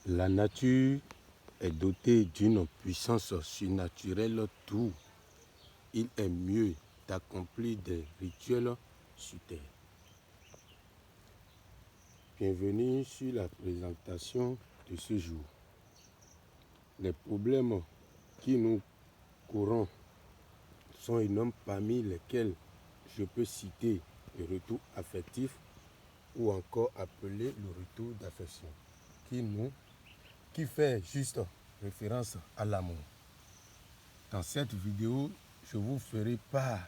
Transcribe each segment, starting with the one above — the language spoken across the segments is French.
La nature est dotée d'une puissance surnaturelle tout. Il est mieux d'accomplir des rituels sur terre. Bienvenue sur la présentation de ce jour. Les problèmes qui nous courons sont énormes, parmi lesquels je peux citer le retour affectif ou encore appeler le retour d'affection qui fait juste référence à l'amour. Dans cette vidéo, je vous ferai part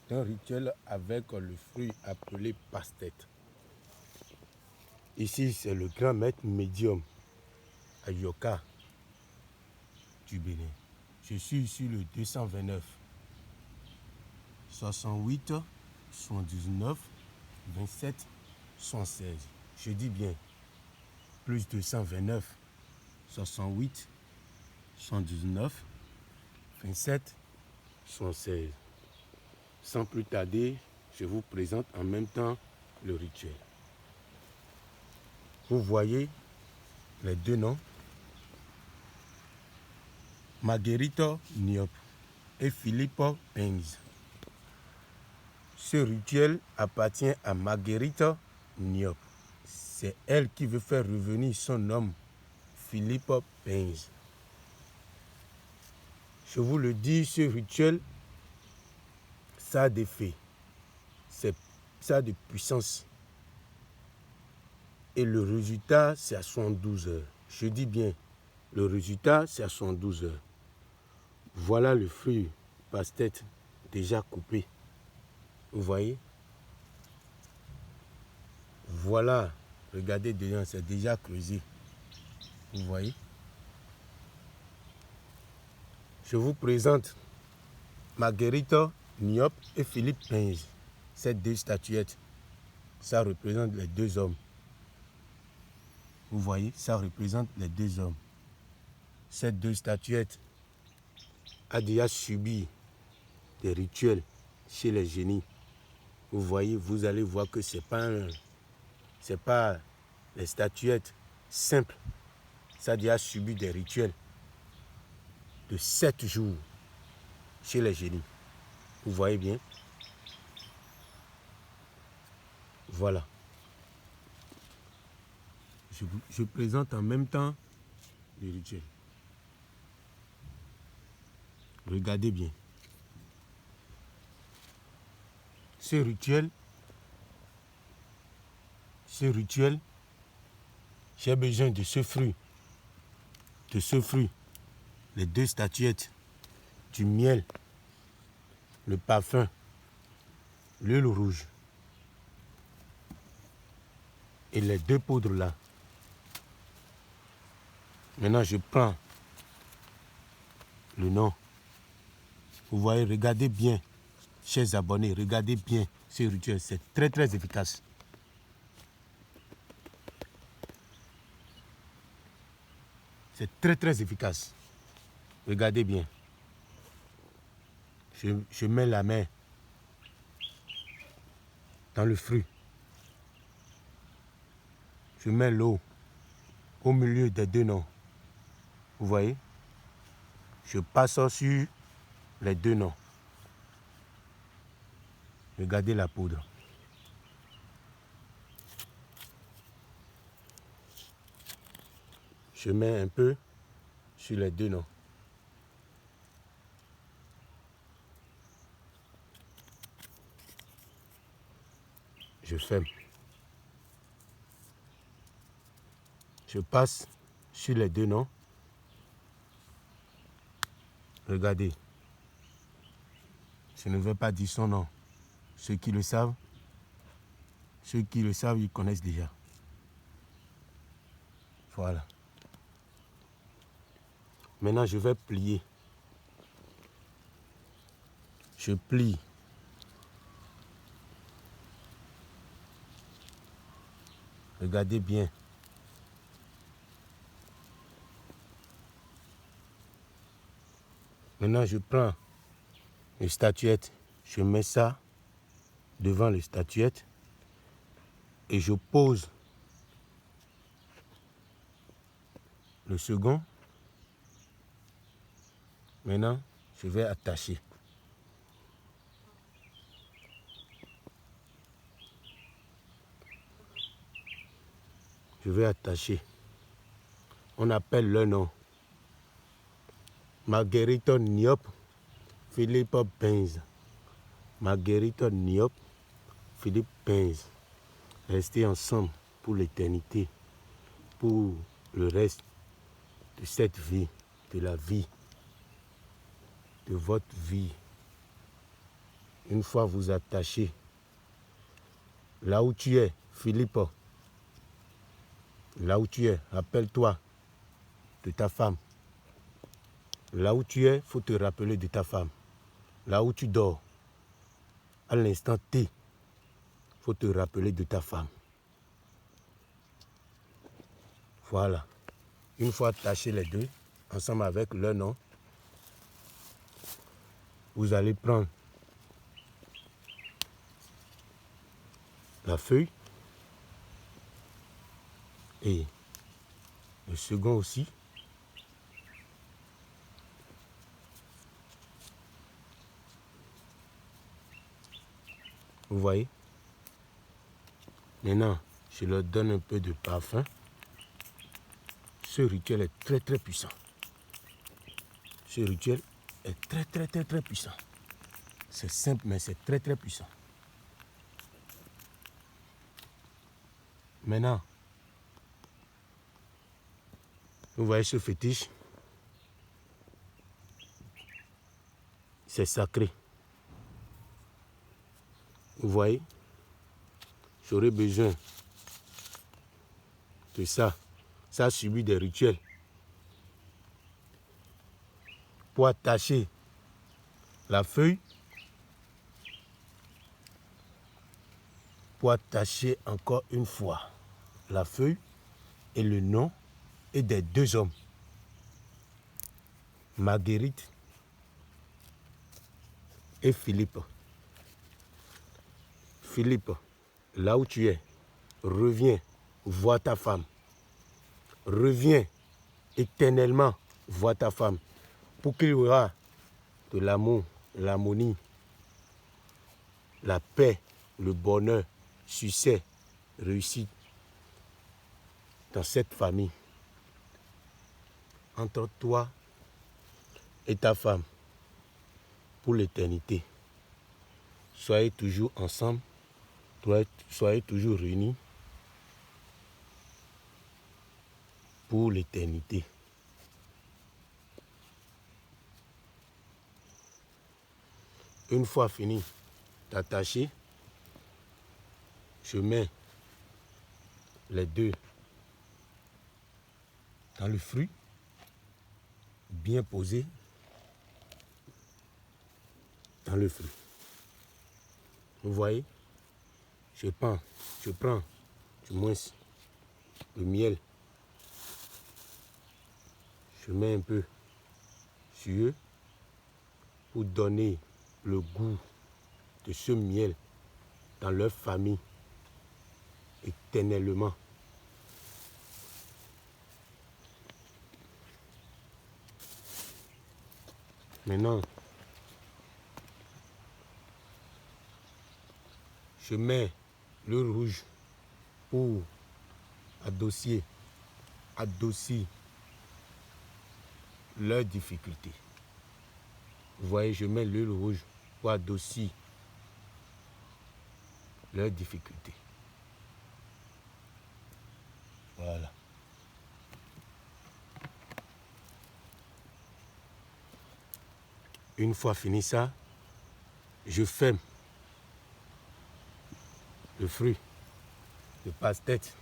d'un rituel avec le fruit appelé pastèque. Ici, c'est le grand maître médium Ayoka du Bénin. Je suis sur le 229 68 79 27 76. Je dis bien plus 229 68 119 27 76. Sans plus tarder, je vous présente en même temps le rituel. Vous voyez les deux noms, Marguerite Niop et Philippe Pengs. Ce rituel appartient à Marguerite Niop. C'est elle qui veut faire revenir son homme, Philippe Pengs. Je vous le dis, ce rituel, ça a des faits, ça a de puissance. Et le résultat, c'est à 72 heures. Je dis bien, le résultat, c'est à 72 heures. Voilà le fruit pastèque déjà coupé. Vous voyez? Voilà, regardez dedans, c'est déjà creusé. Vous voyez? Je vous présente Marguerite Niop et Philippe Pengs. Ces deux statuettes, ça représente les deux hommes. Vous voyez, ça représente les deux hommes. Ces deux statuettes a déjà subi des rituels chez les génies. Vous voyez, vous allez voir que c'est pas les statuettes simples. Ça a déjà subi des rituels de 7 jours chez les génies. Vous voyez bien? Voilà. Je présente en même temps le rituel. Regardez bien. Ce rituel, j'ai besoin de ce fruit, les deux statuettes, du miel, le parfum, l'huile rouge et les deux poudres là. Maintenant, je prends le nom. Vous voyez, regardez bien, chers abonnés, regardez bien ce rituel, c'est très très efficace. C'est très très efficace. Regardez bien. Je mets la main dans le fruit. Je mets l'eau au milieu des deux noms. Vous voyez? Je passe sur les deux noms. Regardez la poudre. Je mets un peu sur les deux noms. Je ferme. Je passe sur les deux noms. Regardez. Je ne vais pas dire son nom. Ceux qui le savent, ils connaissent déjà. Voilà. Maintenant, je vais plier. Je plie. Regardez bien. Maintenant, je prends une statuette. Je mets ça devant les statuettes et je pose Le second, maintenant, je vais attacher. Je vais attacher. On appelle le nom. Marguerite Niop, Philippe Benz. Marguerite Niop, Philippe Benz. Restez ensemble pour l'éternité, pour le reste de cette vie, de la vie, de votre vie. Une fois vous attachez, là où tu es, Philippe, là où tu es, rappelle-toi de ta femme. Là où tu es, il faut te rappeler de ta femme. Là où tu dors, à l'instant T, il faut te rappeler de ta femme. Voilà. Une fois attachés les deux, ensemble avec leur nom, vous allez prendre la feuille et le second aussi. Vous voyez? Maintenant, je leur donne un peu de parfum. Ce rituel est très très puissant. Ce rituel est très très très très puissant. C'est simple mais c'est très très puissant. Maintenant, vous voyez ce fétiche? C'est sacré. Vous voyez? J'aurais besoin de ça. Ça a subi des rituels. Pour attacher la feuille, pour attacher encore une fois la feuille et le nom et des deux hommes. Marguerite et Philippe. Philippe, là où tu es, reviens voir ta femme. Reviens éternellement voir ta femme pour qu'il y aura de l'amour, l'harmonie, la paix, le bonheur, succès, réussite dans cette famille. Entre toi et ta femme pour l'éternité. Soyez toujours ensemble, soyez toujours réunis pour l'éternité. Une fois fini d'attacher, je mets les deux dans le fruit, bien posé dans le fruit. Vous voyez, je prends du moins le miel. Je mets un peu sur eux pour donner le goût de ce miel dans leur famille éternellement. Maintenant, je mets le rouge pour adoucir leurs difficultés. Vous voyez, je mets l'huile rouge pour adoucir leurs difficultés. Voilà. Une fois fini ça, je ferme le fruit, le passe-tête.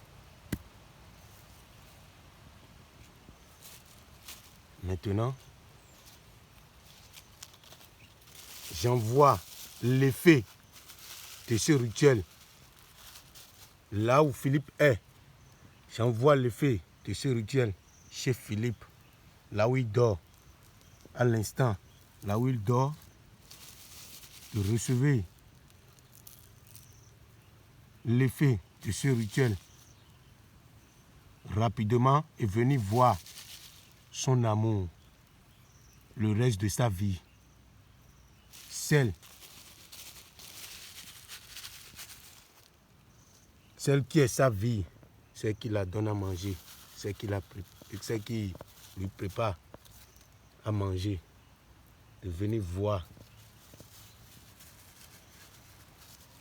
Maintenant, j'envoie l'effet de ce rituel là où Philippe est. J'envoie l'effet de ce rituel chez Philippe, là où il dort. À l'instant, là où il dort, de recevoir l'effet de ce rituel rapidement et venir voir son amour, le reste de sa vie. Celle qui est sa vie, celle qui la donne à manger, celle qui lui prépare à manger, de venir voir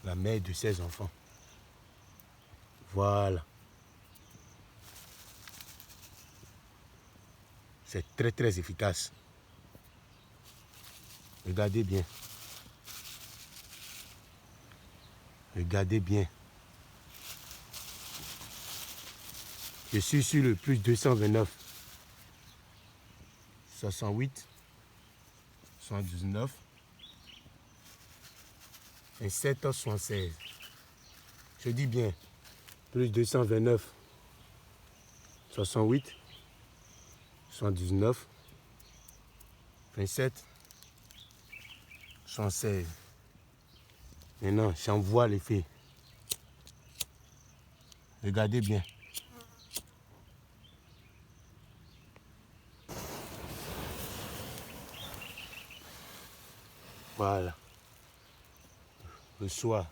la mère de ses enfants. Voilà. C'est très très efficace. Regardez bien. Regardez bien. Je suis sur le plus 229. 68. 79. 27 76. Je dis bien. Plus 229. 68. 79. 27. 76. Maintenant, j'envoie l'effet. Regardez bien. Voilà. Reçois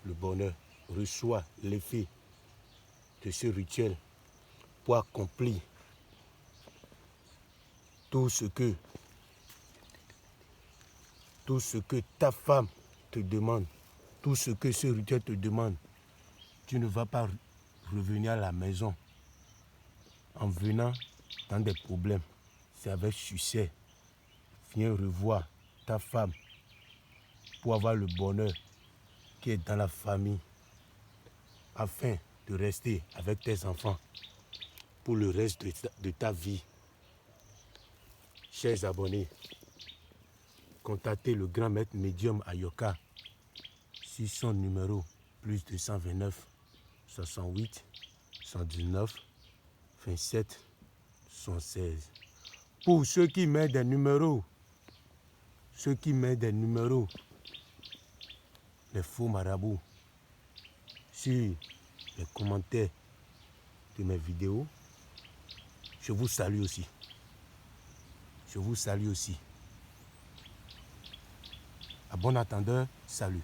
le bonheur. Reçois l'effet de ce rituel pour accomplir tout ce que ta femme te demande, tout ce que ce rituel te demande. Tu ne vas pas revenir à la maison en venant dans des problèmes. C'est avec succès. Viens revoir ta femme pour avoir le bonheur qui est dans la famille, afin de rester avec tes enfants pour le reste de ta vie. Chers abonnés, contactez le grand maître médium Ayoka sur son numéro plus 229 68 119 27 76. Pour ceux qui mettent des numéros, les faux marabouts, sur les commentaires de mes vidéos, je vous salue aussi. Je vous salue aussi. À bon entendeur, salut.